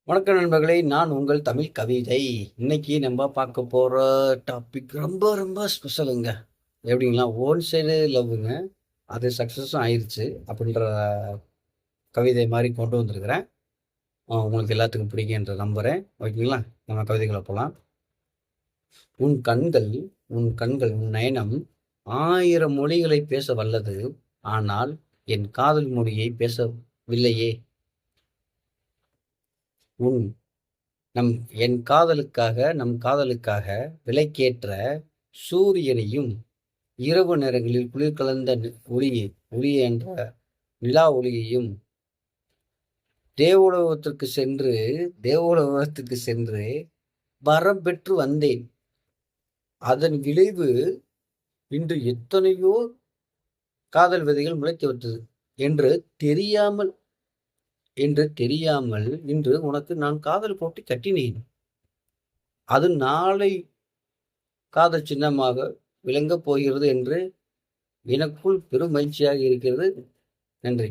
வணக்கம் நண்பர்களே, நான் உங்கள் தமிழ் கவிதை. இன்னைக்கு நம்ம பார்க்க போற டாபிக் ரொம்ப ரொம்ப ஸ்பெஷலுங்க. எப்படிங்களா, ஓன் சைடு லவ்வுங்க. அது சக்ஸஸும் ஆயிருச்சு அப்படின்ற கவிதை மாதிரி கொண்டு வந்திருக்கிறேன். உங்களுக்கு எல்லாத்துக்கும் பிடிக்குன்ற நம்புறேன். ஓகேங்களா, நம்ம கவிதைகளை போகலாம். உன் கண்கள் உன் நயனம் 1000 மொழிகளை பேச வல்லது. ஆனால் என் காதல் மொழியை பேசவில்லையே. உன் நம் என் நம் காதலுக்காக விலைக்கேற்ற சூரியனையும், இரவு நேரங்களில் குளிர் கலந்த ஒளி என்ற நிலா ஒளியையும் தேவோலகத்திற்கு சென்று வரம் பெற்று வந்தேன். அதன் விளைவு இன்று எத்தனையோ காதல் விதைகள் முளைத்துவிட்டது என்று தெரியாமல் இன்று உனக்கு நான் காதல் போட்டு கட்டினேன். அது நாளை காதல் சின்னமாக விளங்கப் போகிறது என்று எனக்குள் பெரும் மகிழ்ச்சியாக இருக்கிறது. நன்றி.